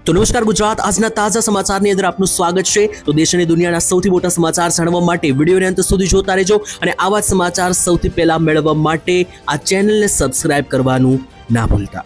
તો નમસ્કાર ગુજરાત, આજના તાજા સમાચારની અંદર આપનું સ્વાગત છે। તો દેશ અને દુનિયાના સૌથી મોટા સમાચાર જાણવા માટે વિડિયોને અંત સુધી જોતા રહેજો અને આવા જ સમાચાર સૌથી પહેલા મેળવવા માટે આ ચેનલને સબસ્ક્રાઇબ કરવાનું ના ભૂલતા।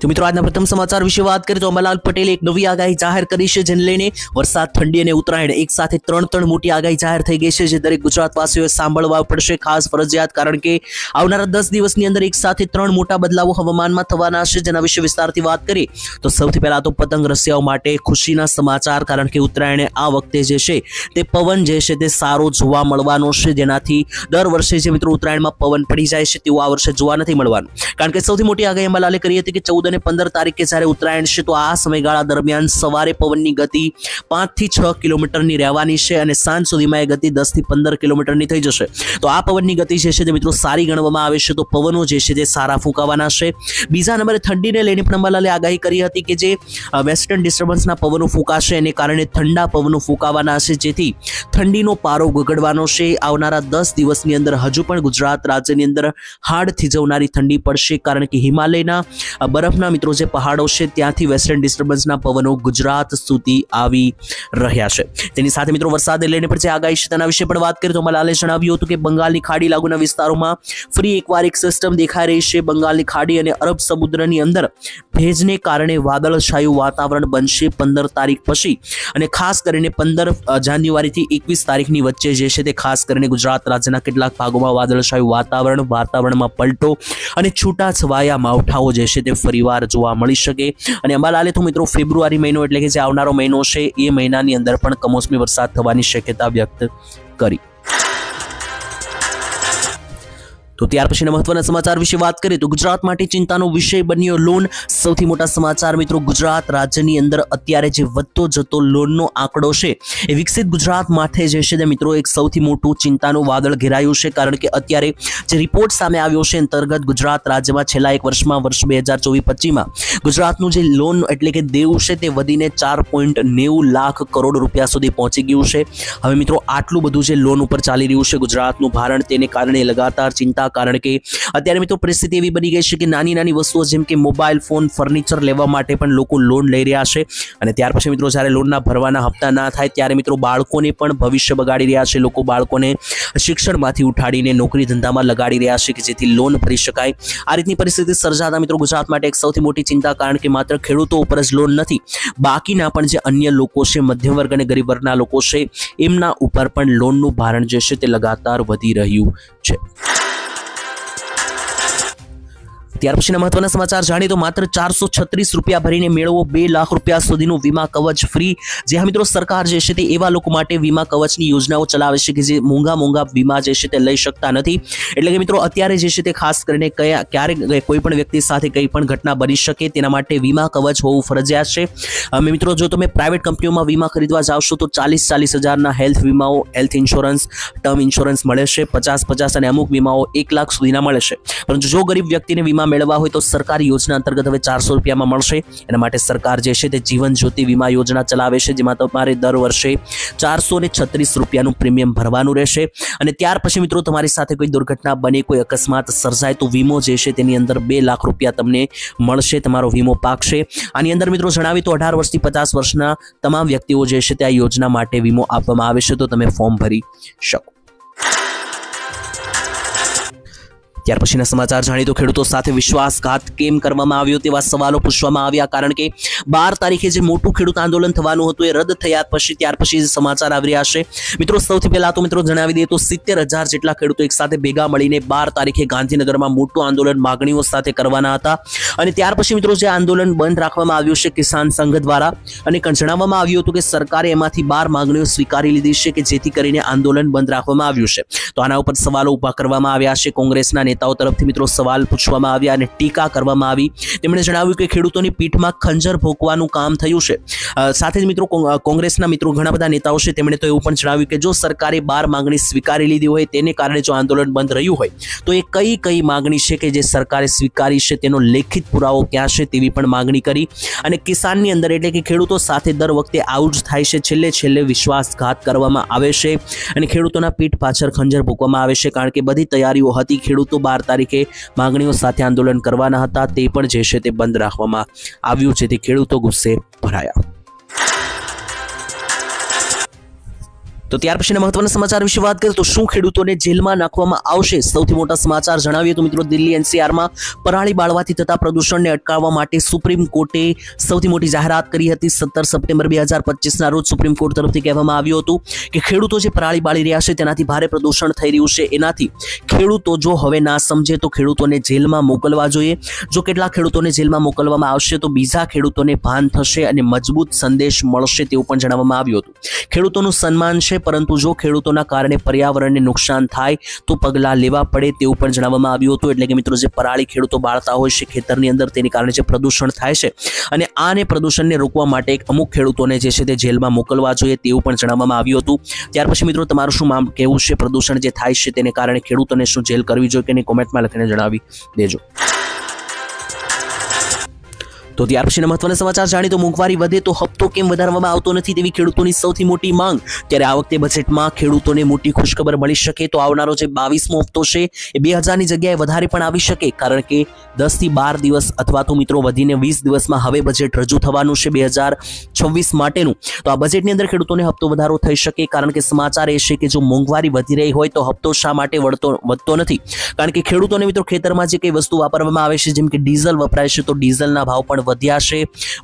तो मित्रों आज प्रथम समाचार विषय बात करें तो अंबालाल पटेले एक नवी आगाही जाहिर करी है, जेने लईने वरसाद, ठंडी और उत्तरायण एक साथ त्रण मोटी आगाही जाहिर थई गई है, जे दरेक गुजरातवासीओए सांभळवा पड़शे खास फरजियात, कारण के आवनारा 10 दिवसनी अंदर एक साथ त्रण मोटा बदलावो हवामानमां थवाना छे। जेना विषे विस्तारथी वात करीए तो सौथी पहेला तो पतंग रसियाओ माटे खुशीना समाचार, कारण के उत्तरायणे आ वखते जे छे ते पवन जे छे ते सारो जोवा मळवानो छे, जेनाथी दर वर्षे जे मित्रों उत्तरायणमां पवन पड़ी जाय छे तेवुं आ वर्षे जोवा नथी मळवानुं, कारण के सौथी मोटी आगाही अंबालाले करी हती के 14 અને 15 તારીખે જ્યારે ઉત્તરાયણ છે તો આ સમયગાળા દરમિયાન સવારે પવનની ગતિ 5 થી 6 કિલોમીટરની રહેવાની છે અને સાંજ સુધીમાં એ ગતિ 10 થી 15 કિલોમીટરની થઈ જશે। તો આ પવનની ગતિ જે છે તે મિત્રો સારી ગણવામાં આવે છે, તો પવનો જે છે તે સારા ફૂંકાવાના છે। બીજા નંબરે ઠંડીને લઈને પણ અંબાલાલે આગાહી કરી હતી કે જે વેસ્ટર્ન ડિસ્ટર્બન્સના પવનો ફૂંકાશે અને કારણે ઠંડા પવનો ફૂંકાવાના છે, જેથી ઠંડીનો પારો ગગડવાનો છે। આવનારા 10 દિવસની અંદર હજુ પણ ગુજરાત રાજ્યની અંદર હાડ થીજવનારી ઠંડી પડશે, કારણ કે હિમાલયના બરફના મિત્રો જે પહાડો છે ત્યાંથી વેસ્ટર્ન ડિસ્ટર્બન્સના પવનો ગુજરાત સુધી આવી રહ્યા છે। તેની સાથે મિત્રો વરસાદને લઈને પણ જે આગાહી છે તેના વિશે પણ વાત કરીએ તો અંબાલાલે જણાવ્યું હતું કે બંગાળની ખાડી લાગુના વિસ્તારોમાં ફરી એકવાર એક સિસ્ટમ દેખાઈ રહી છે। બંગાળની ખાડી અને અરબ સમુદ્રની અંદર ભેજને કારણે વાદળછાયું વાતાવરણ બનશે 15 તારીખ પછી, અને ખાસ કરીને 15 જાન્યુઆરીથી 21 તારીખની વચ્ચે જે છે તે ખાસ કરીને ગુજરાત રાજ્યના કેટલાક ભાગોમાં વાદળછાયું વાતાવરણમાં પલટો અને છૂટાછવાયા માવઠાઓ જે છે તે ફરીવાર જોવા મળી શકે। અને અંબાલાલે તો મિત્રો ફેબ્રુઆરી મહિનો એટલે કે જે આવનારો મહિનો છે એ મહિનાની અંદર પણ કમોસમી વરસાદ થવાની શક્યતા વ્યક્ત કરી। तो ત્યાર પછીના મહત્વના સમાચાર વિશે વાત કરીએ તો ગુજરાત માટે ચિંતાનો વિષય બન્યો લોન। સૌથી મોટા સમાચાર મિત્રો ગુજરાત રાજ્યની અંદર અત્યારે જે વધતો જતો લોનનો આંકડો છે એ વિકસિત ગુજરાત માટે જે છે તે મિત્રો એક સૌથી મોટું ચિંતાનું વાદળ ઘેરાયું છે, કારણ કે અત્યારે જે રિપોર્ટ સામે આવ્યો છે અંતર્ગત ગુજરાત રાજ્યમાં છેલ્લા એક વર્ષમાં વર્ષ 2024-25માં ગુજરાતનું જે લોન એટલે કે દેવું છે તે વધીને 4.90 લાખ કરોડ રૂપિયા સુધી પહોંચી ગયું છે। હવે મિત્રો આટલું બધું જે લોન ઉપર ચાલી રહ્યું છે ગુજરાતનું ભારણ, તેને કારણે લગાતાર ચિંતા, કારણ કે અત્યારે મિત્રો પરિસ્થિતિ એવી બની ગઈ છે કે નાની નાની વસ્તુઓ જેમ કે મોબાઈલ ફોન, ફર્નિચર લેવા માટે પણ લોકો લોન લઈ રહ્યા છે, અને ત્યાર પછી મિત્રો જ્યારે લોનના ભરવાના હપ્તા ના થાય ત્યારે મિત્રો બાળકોને પણ ભવિષ્ય બગાડી રહ્યા છે। લોકો બાળકોને શિક્ષણમાંથી ઉઠાડીને નોકરી ધંધામાં લગાડી રહ્યા છે કે જેથી લોન ભરી શકાય। આ રીતની પરિસ્થિતિ સર્જાતા મિત્રો ગુજરાત માટે એક સૌથી મોટી ચિંતા, કારણ કે માત્ર ખેડૂતો ઉપર જ લોન નથી, બાકીના પણ જે અન્ય લોકો છે, મધ્યમ વર્ગ અને ગરીબ વર્ગના લોકો છે, એમના ઉપર પણ લોનનું ભારણ જે છે તે લગાતાર વધી રહ્યું છે। ત્યાર પછીના મહત્વના સમાચાર જાણીએ તો માત્ર 436 રૂપિયા ભરીને મેળવો 2 લાખ રૂપિયા સુધીનું વીમા કવચ ફ્રી। જે હા મિત્રો સરકાર જે છે તે એવા લોકો માટે વીમા કવચની યોજનાઓ ચલાવે છે કે જે મોંઘા વીમા જે છે તે લઈ શકતા નથી, એટલે કે મિત્રો અત્યારે જે છે તે ખાસ કરીને ક્યારેક કોઈ પણ વ્યક્તિ સાથે કંઈ પણ ઘટના બની શકે તેના માટે વીમા કવચ હોવું ફરજિયાત છે। મિત્રો જો તમે પ્રાઇવેટ કંપનીઓમાં વીમા ખરીદવા જાવશો તો 40 હજારના હેલ્થ વીમાઓ, હેલ્થ ઇન્સ્યોરન્સ, ટર્મ ઇન્સ્યોરન્સ મળે છે, 50 અને અમુક વીમાઓ 1 લાખ સુધીના મળે છે, પરંતુ જો ગરીબ વ્યક્તિને વીમા મેળવવા હોય તો સરકારી યોજના અંતર્ગત હવે 400 રૂપિયામાં મળશે। એના માટે સરકાર જે છે તે જીવન જ્યોતિ વીમા યોજના ચલાવે છે, જેમાં તમારે દર વર્ષે 436 રૂપિયાનું પ્રીમિયમ ભરવાનું રહેશે, અને ત્યાર પછી મિત્રો તમારી સાથે કોઈ દુર્ઘટના બને, કોઈ અકસ્માત સર્જાય તો વીમો જે છે તેની અંદર 2 લાખ રૂપિયા તમને મળશે, તમારો વીમો પાકશે। આની અંદર મિત્રો જણાવી તો 18 વર્ષથી 50 વર્ષના તમામ વ્યક્તિઓ જે છે તે આ યોજના માટે વીમો આપવામાં આવે છે, તો તમે ફોર્મ ભરી શકો। ત્યાર પછીના સમાચાર જાણીએ તો ખેડૂતો સાથે વિશ્વાસઘાત કેમ કરવામાં આવ્યો તેવા સવાલો પૂછવામાં આવ્યા, કારણ કે 12 તારીખે જે મોટું ખેડૂત આંદોલન થવાનું હતું એ રદ થયા પછી ત્યાર પછી સમાચાર આવી રહ્યા છે। મિત્રો સૌથી પહેલા તો મિત્રો જણાવી દઈએ તો 70,000 જેટલા ખેડૂતો એક સાથે ભેગા મળીને 12 તારીખે ગાંધીનગરમાં મોટું આંદોલન માગણીઓ સાથે કરવાના હતા, અને ત્યાર પછી મિત્રો જે આંદોલન બંધ રાખવામાં આવ્યું છે કિસાન સંઘ દ્વારા, અને જણાવવામાં આવ્યું હતું કે સરકારે એમાંથી 12 માગણીઓ સ્વીકારી લીધી છે કે જેથી કરીને આંદોલન બંધ રાખવામાં આવ્યું છે। તો આના ઉપર સવાલો ઊભા કરવામાં આવ્યા છે, કોંગ્રેસના નેતાઓ તરફથી મિત્રો સવાલ પૂછવામાં આવ્યા અને ટીકા કરવામાં આવી। તેમણે જણાવ્યું કે ખેડૂતોની પીઠમાં ખંજર ભોંકવાનું કામ થયું છે। સાથે જ મિત્રો કોંગ્રેસના મિત્રો ઘણા બધા નેતાઓ છે તેમણે તો એવું પણ જણાવ્યું કે જો સરકારે 12 માંગણી સ્વીકારી લીધી હોય તેને કારણે જો આંદોલન બંધ રહ્યું હોય તો એ કઈ માંગણી છે કે જે સરકારે સ્વીકારી છે તેનો લેખિત પુરાવો ક્યાં છે તેવી પણ માંગણી કરી। અને કિસાનની અંદર એટલે કે ખેડૂતો સાથે દર વખતે આવું જ થાય છે, છેલ્લે વિશ્વાસઘાત કરવામાં આવે છે અને ખેડૂતોના પીઠ પાછળ ખંજર ભોંકવામાં આવે છે, કારણ કે બધી તૈયારીઓ હતી, ખેડૂતો 12 તારીખે માંગણીઓ સાથે આંદોલન કરવાના હતા, તે પણ જે છે તે બંધ રાખવામાં આવ્યું છે, તે ખેડૂતો ગુસ્સે ભરાયા. તો ત્યાર પછીના મહત્વના સમાચાર વિશે વાત કરીએ તો શું ખેડૂતોને જેલમાં નાખવામાં આવશે? સૌથી મોટા સમાચાર જણાવીએ તો મિત્રો દિલ્હી એનસીઆરમાં પરાળી બાળવાથી થતા પ્રદૂષણને અટકાવવા માટે સુપ્રીમ કોર્ટે સૌથી મોટી જાહેરાત કરી હતી. 17 સપ્ટેમ્બર 2025ના રોજ સુપ્રીમ કોર્ટ તરફથી કહેવામાં આવ્યું હતું કે ખેડૂતો જે પરાળી બાળી રહ્યા છે તેનાથી ભારે પ્રદૂષણ થઈ રહ્યું છે, એનાથી ખેડૂતો જો હવે ના સમજે તો ખેડૂતોને જેલમાં મોકલવા જોઈએ. જો કેટલાક ખેડૂતોને જેલમાં મોકલવામાં આવશે તો બીજા ખેડૂતોને ભાન થશે અને મજબૂત સંદેશ મળશે તેવું પણ જણાવવામાં આવ્યું હતું. ખેડૂતોનું સન્માન છે, પરંતુ જો ખેડૂતોના કારણે પર્યાવરણને નુકસાન થાય તો પગલાં લેવા પડે તેવું પણ જણાવવામાં આવ્યું હતું. એટલે કે મિત્રો જે પરાળી ખેડૂતો બાળતા હોય છે ખેતરની અંદર, તેની કારણે જે પ્રદૂષણ થાય છે અને આને પ્રદૂષણને રોકવા માટે અમુક ખેડૂતોને જે છે તે જેલમાં મોકલવા જોઈએ તેવું પણ જણાવવામાં આવ્યું હતું. ત્યાર પછી મિત્રો તમારું શું કહેવું છે? પ્રદૂષણ જે થાય છે તેને કારણે ખેડૂતોને શું જેલ કરવી જોઈએ કે નહીં, કોમેન્ટમાં લખીને જણાવી દેજો. તો ત્યાર પછીના મહત્વના સમાચાર જાણીએ તો મોંઘવારી વધે તો હપ્તો કેમ વધારવામાં આવતો નથી તેવી ખેડૂતોની સૌથી મોટી માંગ. ત્યારે આ વખતે બજેટમાં ખેડૂતોને મોટી ખુશખબર મળી શકે. તો આવનારો જે 22મો હપ્તો છે એ 2000ની જગ્યાએ વધારે પણ આવી શકે, કારણ કે 10 થી 12 દિવસ અથવા તો મિત્રો વધીને 20 દિવસમાં હવે બજેટ રજૂ થવાનું છે 2026 માટેનું. તો આ બજેટની અંદર ખેડૂતોને હપ્તો વધારો થઈ શકે, કારણ કે સમાચાર એ છે કે જો મોંઘવારી વધી રહી હોય તો હપ્તો શા માટે વધતો નથી? કારણ કે ખેડૂતોને મિત્રો ખેતરમાં જે કઈ વસ્તુ વાપરવામાં આવે છે, જેમ કે ડીઝલ વપરાય છે, તો ડીઝલના ભાવ પણ વધ્યા છે,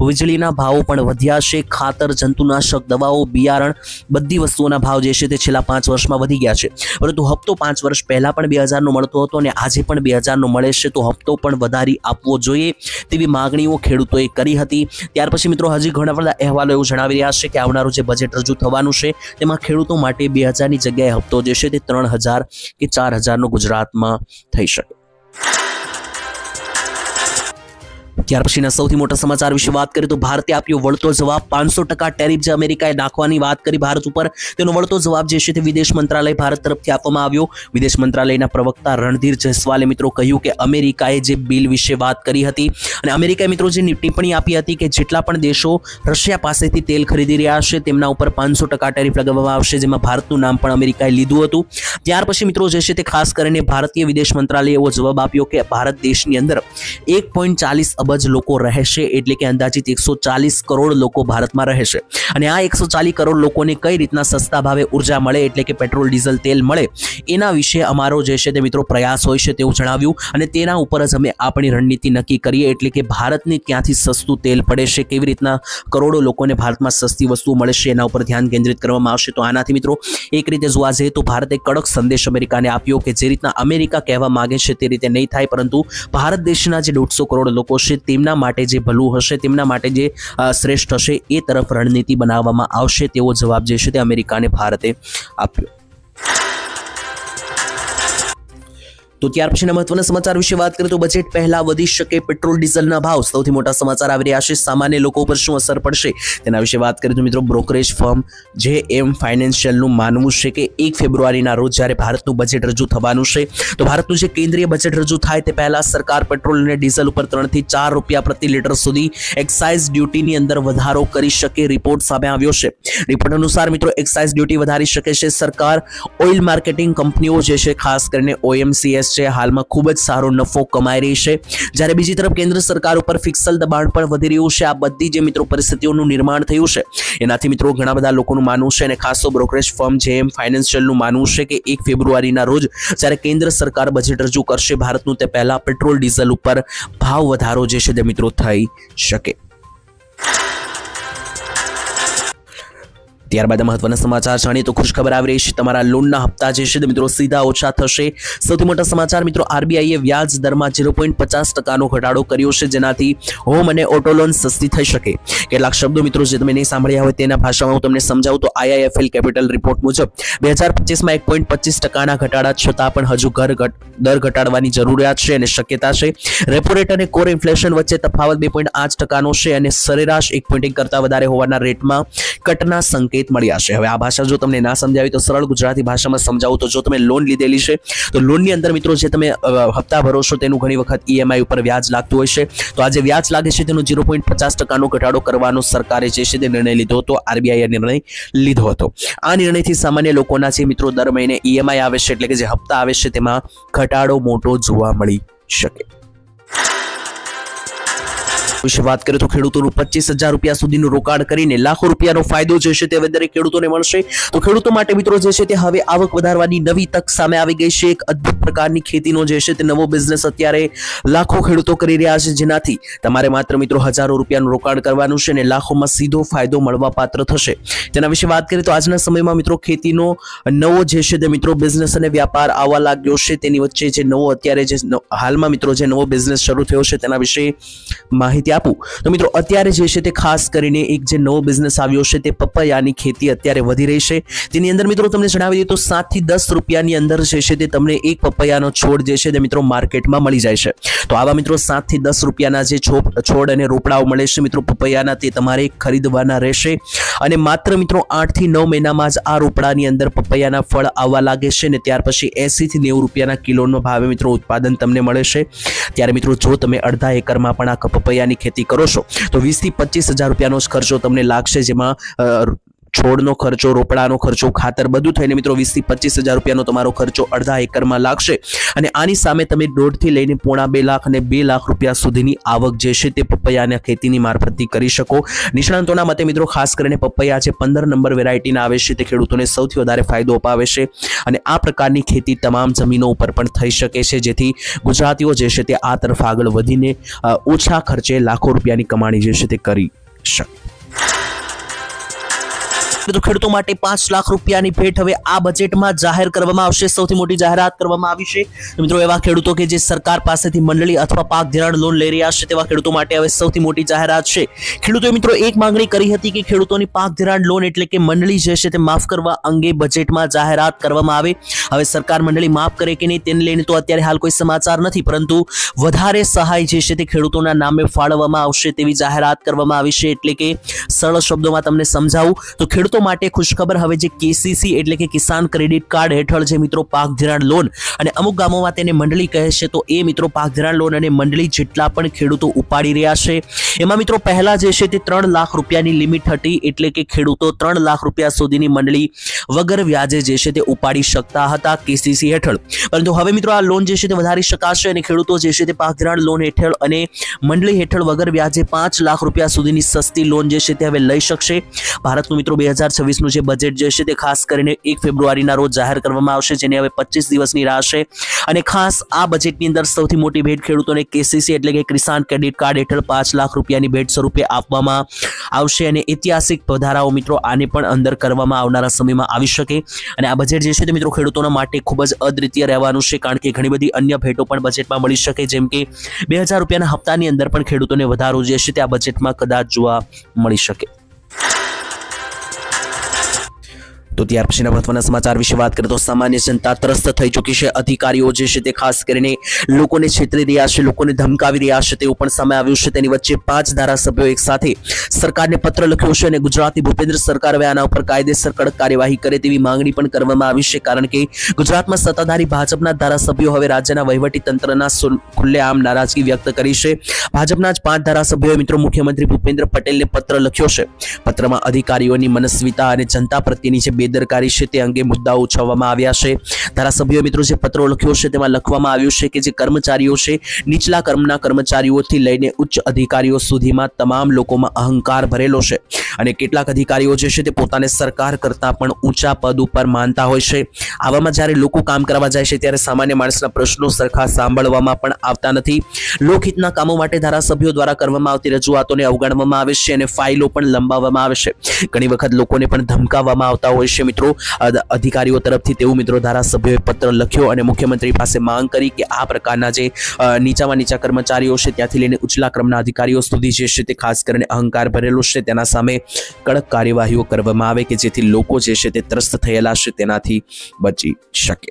વીજળીના ભાવો પણ વધ્યા છે, ખાતર, જંતુનાશક દવાઓ, બિયારણ, બધી વસ્તુઓના ભાવ જે છે તે છેલ્લા 5 વર્ષમાં વધી ગયા છે. પરંતુ હપ્તો 5 વર્ષ પહેલા પણ 2000નો મળતો હતો અને આજે પણ 2000નો મળે છે, તો હપ્તો પણ વધારી આપવો જોઈએ તેવી માગણીઓ ખેડૂતોએ કરી હતી. ત્યાર પછી મિત્રો હજી ઘણા બધા અહેવાલો એવું જણાવી રહ્યા છે કે આવનારું જે બજેટ રજૂ થવાનું છે તેમાં ખેડૂતો માટે 2000ની જગ્યાએ હપ્તો જે છે તે 3000 કે 4000નો ગુજરાતમાં થઈ શકે. ત્યાર પછીના સૌથી મોટા સમાચાર વિશે વાત કરીએ તો ભારતે આપ્યો વળતો જવાબ. 500% ટેરિફ જે અમેરિકાએ નાખવાની વાત કરી ભારત ઉપર, તેનો વળતો જવાબ જે છે તે વિદેશ મંત્રાલય ભારત તરફથી આપવામાં આવ્યો. વિદેશ મંત્રાલયના પ્રવક્તા રણધીર જયસ્વાલે મિત્રો કહ્યું કે અમેરિકાએ જે બિલ વિશે વાત કરી હતી અને અમેરિકાએ મિત્રો જે ટિપ્પણી આપી હતી કે જેટલા પણ દેશો રશિયા પાસેથી તેલ ખરીદી રહ્યા છે તેમના ઉપર 500% ટેરિફ લગાવવામાં આવશે, જેમાં ભારતનું નામ પણ અમેરિકાએ લીધું હતું. ત્યાર પછી મિત્રો જે છે તે ખાસ કરીને ભારતીય વિદેશ મંત્રાલયે એવો જવાબ આપ્યો કે ભારત દેશની અંદર 1.40 અબજ લોકો રહે છે, એટલે કે અંદાજિત 140 કરોડ લોકો ભારતમાં રહે છે અને આ 140 કરોડ લોકોને કઈ રીતના સસ્તા ભાવે ઉર્જા મળે, એટલે કે પેટ્રોલ, ડીઝલ, તેલ મળે, એના વિશે અમારો જે છે તે મિત્રો પ્રયાસ હોય છે તેવું જણાવ્યું અને તેના ઉપર જ અમે આપણી રણનીતિ નક્કી કરીએ, એટલે કે ભારતને ક્યાંથી સસ્તું તેલ પડે છે, કેવી રીતના કરોડો લોકોને ભારતમાં સસ્તી વસ્તુઓ મળે છે, એના ઉપર ધ્યાન કેન્દ્રિત કરવામાં આવશે. તો આનાથી મિત્રો એક રીતે જોવા જઈએ તો ભારતે કડક સંદેશ અમેરિકાને આપ્યો કે જે રીતના અમેરિકા કહેવા માંગે છે તે રીતે નહીં થાય, પરંતુ ભારત દેશના જે 150 કરોડ લોકો છે તેમના માટે જે ભલું હશે, તેમના માટે જે શ્રેષ્ઠ હશે એ તરફ રણનીતિ બનાવવામાં આવશે તેવો જવાબ જે છે તે અમેરિકાને ભારતે આપ્યો. તો ત્યાર પછીના મહત્વના સમાચાર વિશે વાત કરીએ તો બજેટ પહેલા વધી શકે પેટ્રોલ ડીઝલના ભાવ. સૌથી મોટા સમાચાર આવી રહ્યા છે. સામાન્ય લોકો પર શું અસર પડશે તેના વિશે વાત કરીએ તો મિત્રો બ્રોકરેજ ફર્મ JM ફાઇનાન્શિયલનું માનવું છે કે 1 ફેબ્રુઆરીના રોજ જ્યારે ભારતનું બજેટ રજૂ થવાનું છે તો ભારતનું જે કેન્દ્રીય બજેટ રજૂ થાય તે પહેલા સરકાર પેટ્રોલ અને ડીઝલ ઉપર 3 થી 4 રૂપિયા પ્રતિ લીટર સુધી એક્સાઇઝ ડ્યુટીની અંદર વધારો કરી શકે. રિપોર્ટ સામે આવ્યો છે. રિપોર્ટ અનુસાર મિત્રો એક્સાઇઝ ડ્યુટી વધારી શકે છે સરકાર. ઓઇલ માર્કેટિંગ કંપનીઓ જે છે ખાસ કરીને OMCS છે હાલમાં ખૂબ જ સારો નફો કમાઈ રહી છે, જ્યારે બીજી તરફ કેન્દ્ર સરકાર ઉપર ફિસ્કલ દબાણ પણ વધી રહ્યું છે. આ બધી જે મિત્રો પરિસ્થિતિઓનું નિર્માણ થયું છે એનાથી મિત્રો ઘણા બધા લોકોનું માનવું છે અને ખાસ તો બ્રોકરેજ ફર્મ JM ફાઇનાન્શિયલનું માનવું છે કે 1 ફેબ્રુઆરીના રોજ જ્યારે કેન્દ્ર સરકાર બજેટ રજૂ કરશે ભારતનું તે પહેલા પેટ્રોલ ડીઝલ ઉપર ભાવ વધારો જે છે તે મિત્રો થઈ શકે. ત્યારબાદ મહત્વના સમાચાર જાણીએ તો ખુશખબર આવી રહી છે. તમારા લોનના હપ્તા જે છે મિત્રો સીધા ઓછા થશે. સૌથી મોટા સમાચાર મિત્રો RBIએ વ્યાજ દરમાં 0.50%નો ઘટાડો કર્યો છે, જેનાથી હોમ અને ઓટો લોન સસ્તી થઈ શકે. કેટલાક શબ્દો મિત્રો જે તમે નહીં સાંભળ્યા હોય તેના ભાષામાં હું તમને સમજાવું તો IIFL કેપિટલ રિપોર્ટ મુજબ 2025માં 1.25%ના ઘટાડા છતાં પણ હજુ દર ઘટાડવાની જરૂરિયાત છે અને શક્યતા છે. રેપો રેટ અને કોર ઇન્ફ્લેશન વચ્ચે તફાવત 2.8%નો છે અને સરેરાશ 1 કરતાં વધારે હોવાના રેટમાં કટના સંકેત મળ્યા છે। હવે આ ભાષા જો તમને ના સમજાવી તો સરળ ગુજરાતી ભાષામાં સમજાવું તો જો તમે લોન લીધેલી છે તો લોનની અંદર મિત્રો જે તમે હપ્તા ભરો છો તેનું ઘણી વખત ઈએમઆઈ ઉપર વ્યાજ લાગતું હોય છે, તો આ જે વ્યાજ લાગે છે તેનો 0.50% ઘટાડો કરવાનો સરકારે જે છે તે નિર્ણય લીધો હતો, આરબીઆઈએ નિર્ણય લીધો હતો। આ નિર્ણયથી સામાન્ય લોકોના જે મિત્રો દર મહિને ઈએમઆઈ આવે છે એટલે કે જે હપ્તા આવે છે તેમાં ઘટાડો મોટો જોવા મળી શકે। વિશે વાત કરીએ તો ખેડૂતોનું 25,000 રૂપિયા સુધીનું રોકાણ કરીને લાખો રૂપિયાનો ફાયદો જે છે તે હવે દરેક ખેડૂતોને મળશે। તો ખેડૂતો માટે મિત્રો જે છે તે હવે આવક વધારવાની નવી તક સામે આવી ગઈ છે। એક અદ્ભુત પ્રકારની ખેતીનો જે છે તે નવો બિઝનેસ અત્યારે લાખો ખેડૂતો કરી રહ્યા છે, જેનાથી તમારે માત્ર મિત્રો હજારો રૂપિયાનું રોકાણ કરવાનું છે અને લાખોમાં સીધો ફાયદો મળવા પાત્ર થશે। તેના વિશે વાત કરીએ તો આજના સમયમાં મિત્રો ખેતીનો નવો જે છે તે મિત્રો બિઝનેસ અને વ્યાપાર આવવા લાગ્યો છે। તેની વચ્ચે જે નવો અત્યારે જે હાલમાં મિત્રો જે નવો બિઝનેસ શરૂ થયો છે તેના વિશે માહિતી આપું તો મિત્રો અત્યારે જે છે તે ખાસ કરીને એક જે નવો બિઝનેસ આવ્યો છે તે પપૈયાની ખેતી અત્યારે વધી રહી છે। તેની અંદર મિત્રો તમને જણાવી દઈએ તો 7 થી 10 રૂપિયાની અંદર જે છે તે તમને એક પપૈયાનો છોડ જે છે તે મિત્રો માર્કેટમાં મળી જાય છે। તો આવા મિત્રો 7 થી 10 રૂપિયાના જે છોડ અને રોપડાઓ મળે છે મિત્રો પપૈયાના, તે તમારે ખરીદવાના રહેશે અને માત્ર મિત્રો 8 થી 9 મહિનામાં જ આ રોપડાની અંદર પપૈયાના ફળ આવવા લાગે છે અને ત્યાર પછી 80 થી 90 રૂપિયાના કિલોનો ભાવે મિત્રો ઉત્પાદન તમને મળે છે। ત્યારે મિત્રો જો તમે અડધા એકરમાં પણ આ પપૈયાની ખેતી કરો છો તો 20 થી 25,000 રૂપિયાનો જ ખર્ચો તમને લાગશે, જેમાં છોડનો ખર્ચો, રોપડાનો ખર્ચો, ખાતર બધું થઈને મિત્રો 20 થી 25,000 રૂપિયાનો તમારો ખર્ચો અડધા એકરમાં લાગશે અને આની સામે તમે 1.5 થી લઈને 1.5 લાખ અને 2 લાખ રૂપિયા સુધીની આવક જે છે તે પપૈયાના ખેતીની મારફતથી કરી શકો। નિષ્ણાંતોના મતે મિત્રો ખાસ કરીને પપૈયા જે 15 નંબર વેરાયટીના આવે છે તે ખેડૂતોને સૌથી વધારે ફાયદો અપાવે છે અને આ પ્રકારની ખેતી તમામ જમીનો ઉપર પણ થઈ શકે છે, જેથી ગુજરાતીઓ જે છે તે આ તરફ આગળ વધીને ઓછા ખર્ચે લાખો રૂપિયાની કમાણી જે છે તે કરી શકે। તો ખેડૂતો માટે 5 લાખ રૂપિયાની ભેટ હવે આ બજેટમાં જાહેર કરવામાં આવશે। સૌથી મોટી જાહેરાત કરવામાં આવી છે મિત્રો એવા ખેડૂતો કે જે સરકાર પાસેથી મંડળી અથવા પાક ધિરાણ લોન લઈ રહ્યા છે તેવા ખેડૂતો માટે હવે સૌથી મોટી જાહેરાત છે। ખેડૂતોએ મિત્રો એક માંગણી કરી હતી કે ખેડૂતોની પાક ધિરાણ લોન એટલે કે મંડળી જે છે તે માફ કરવા અંગે બજેટમાં જાહેરાત કરવામાં આવે। હવે સરકાર મંડળી માફ કરે કે નહીં તેને લઈને તો અત્યારે હાલ કોઈ સમાચાર નથી, પરંતુ વધારે સહાય જે છે તે ખેડૂતોના નામે ફાળવવામાં આવશે તેવી જાહેરાત કરવામાં આવી છે। એટલે કે સરળ શબ્દોમાં તમને સમજાવું તો ખેડૂતો માટે ખુશખબર, હવે જે કેસીસી એટલે કે કિસાન ક્રેડિટ કાર્ડ હેઠળ જે મિત્રો પાક ધિરાણ લોન અને અમુક ગામોમાં તેને મંડળી કહે છે, તો એ મિત્રો પાક ધિરાણ લોન અને મંડળી જેટલા પણ ખેડૂતો ઉપાડી રહ્યા છે એમાં મિત્રો પહેલા જે છે તે 3 લાખ રૂપિયાની લિમિટ હતી, એટલે કે ખેડૂતો 3 લાખ રૂપિયા સુધીની મંડળી વગર વ્યાજે જે છે તે ઉપાડી શકતા હતા કેસીસી હેઠળ, પરંતુ હવે મિત્રો આ લોન જે છે તે વધારી શકાશે અને ખેડૂતો જે છે તે પાક ધિરાણ લોન હેઠળ અને મંડળી હેઠળ વગર વ્યાજે 5 લાખ રૂપિયા સુધીની સસ્તી લોન જે છે તે હવે લઈ શકશે। ભારતનું મિત્રો 2026નું જે બજેટ જે છે તે ખાસ કરીને 1 ફેબ્રુઆરીના રોજ જાહેર કરવામાં આવશે, જેની હવે 25 દિવસની રાહ છે અને ખાસ આ બજેટની અંદર સૌથી મોટી ભેટ ખેડૂતોને કેસીસી એટલે કે કિસાન ક્રેડિટ કાર્ડ હેઠળ 5 લાખ રૂપિયાની ભેટ સ્વરૂપે આપવામાં આવશે અને ઐતિહાસિક વધારાઓ મિત્રો આને પણ અંદર કરવામાં આવનારા સમયમાં આવી શકે અને આ બજેટ જે છે તે મિત્રો ખેડૂતોના માટે ખૂબ જ અદ્વિતીય રહેવાનું છે, કારણ કે ઘણી બધી અન્ય ભેટો પણ બજેટમાં મળી શકે, જેમ કે 2000 રૂપિયાના હપ્તાની અંદર પણ ખેડૂતોને વધારો જે છે તે આ બજેટમાં કદાચ જોવા મળી શકે। તો ત્યાર પછીના મહત્વના સમાચાર વિશે વાત કરીએ તો સામાન્ય જનતા ત્રસ્ત થઈ ચૂકી છે। અધિકારીઓ જે છે તે ખાસ કરીને લોકોને છેતરી રહ્યા છે, લોકોને ધમકાવી રહ્યા છે તેવું પણ સામે આવ્યું છે। તેની વચ્ચે 5 ધારાસભ્યો એક સાથે સરકારને પત્ર લખ્યો છે અને ગુજરાતની ભૂપેન્દ્ર સરકાર હવે આના ઉપર કાયદેસર કડક કાર્યવાહી કરે તેવી માંગણી પણ કરવામાં આવી છે, કારણ કે ગુજરાતમાં સત્તાધારી ભાજપના ધારાસભ્યો હવે રાજ્યના વહીવટી તંત્રના ખુલ્લેઆમ નારાજગી વ્યક્ત કરી છે। ભાજપના જ 5 ધારાસભ્યોએ મિત્રો મુખ્યમંત્રી ભૂપેન્દ્ર પટેલને પત્ર લખ્યો છે। પત્રમાં અધિકારીઓની મનસ્વીતા અને જનતા પ્રત્યેની જે બેદરકારી છે તે અંગે મુદ્દાઓ ઉઠાવવામાં આવ્યા છે। ધારાસભ્યોએ મિત્રો જે પત્રો લખ્યો છે તેમાં લખવામાં આવ્યું છે કે જે કર્મચારીઓ છે, નીચલા કર્મના કર્મચારીઓથી લઈને ઉચ્ચ અધિકારીઓ સુધીમાં તમામ લોકોમાં અહંકાર ભરેલો છે અને કેટલાક અધિકારીઓ જે છે તે પોતાને સરકાર કરતાં પણ ઊંચા પદ ઉપર માનતા હોય છે। આવામાં જ્યારે લોકો કામ કરવા જાય છે ત્યારે સામાન્ય માણસના પ્રશ્નો સરખા સાંભળવામાં પણ આવતા નથી। લોકહિતના કામો માટે ધારાસભ્યો દ્વારા કરવામાં આવતી રજૂઆતોને અવગણવામાં આવે છે અને ફાઇલો પણ લંબાવવામાં આવે છે। ઘણી વખત લોકોને પણ ધમકાવવામાં આવતા હોય છે મિત્રો અધિકારીઓ તરફથી, તેવું મિત્રો ધારાસભ્યોએ પત્ર લખ્યો અને મુખ્યમંત્રી પાસે માંગ કરી કે આ પ્રકારના જે નીચામાં નીચા કર્મચારીઓ છે ત્યાંથી લઈને ઉચ્ચલા ક્રમના અધિકારીઓ સુધી જે છે તે ખાસ કરીને અહંકાર ભરેલો છે તેના સામે કડક કાર્યવાહીઓ કરવામાં આવે કે જેથી લોકો જે છે તે ત્રસ્ત થયેલા છે તેનાથી બચી શકે।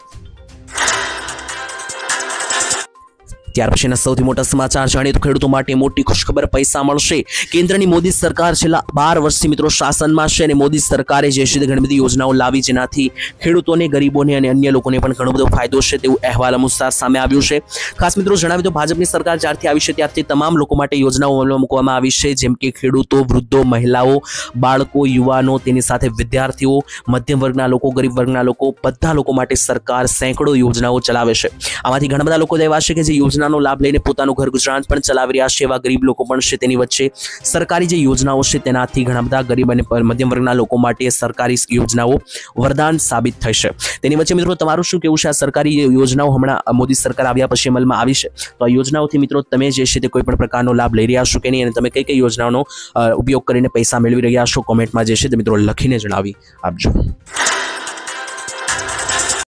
ત્યાર પછીના સૌથી મોટા સમાચાર જાણીએ તો ખેડૂતો માટે મોટી ખુશખબર, પૈસા મળશે। કેન્દ્રની મોદી સરકાર છેલ્લા 12 વર્ષથી મિત્રો શાસનમાં છે અને મોદી સરકારે જે છે ઘણી બધી યોજનાઓ લાવી જેનાથી ખેડૂતોને, ગરીબોને અને અન્ય લોકોને પણ ઘણો બધો ફાયદો છે તેવું અહેવાલ અનુસાર સામે આવ્યું છે। ખાસ મિત્રો જણાવી દો, ભાજપની સરકાર જ્યારથી આવી છે ત્યારથી તમામ લોકો માટે યોજનાઓ અમલમાં મૂકવામાં આવી છે, જેમ કે ખેડૂતો, વૃદ્ધો, મહિલાઓ, બાળકો, યુવાનો, તેની સાથે વિદ્યાર્થીઓ, મધ્યમ વર્ગના લોકો, ગરીબ વર્ગના લોકો, બધા લોકો માટે સરકાર સેંકડો યોજનાઓ ચલાવે છે। આમાંથી ઘણા બધા લોકો એવા છે કે જે યોજનાનો લાભ લઈને પોતાનું ઘર ગુજરાન પણ ચલાવી રહ્યા છે, એવા ગરીબ લોકો પણ છે। તેની વચ્ચે સરકારી જે યોજનાઓ છે તેનાથી ઘણા બધા ગરીબ અને મધ્યમ વર્ગના લોકો માટે સરકારી યોજનાઓ વરદાન સાબિત થશે। તેની વચ્ચે મિત્રો તમારું શું કહેવું છે? આ સરકારી યોજનાઓ હમણાં મોદી સરકાર આવ્યા પછી અમલમાં આવી છે, તો આ યોજનાઓથી મિત્રો તમે જે છે તે કોઈ પણ પ્રકારનો લાભ લઈ રહ્યા છો કે નહીં, અને તમે કઈ કઈ યોજનાઓનો ઉપયોગ કરીને પૈસા મેળવી રહ્યા છો? કોમેન્ટમાં જે છે તે મિત્રો લખીને જણાવી આપજો।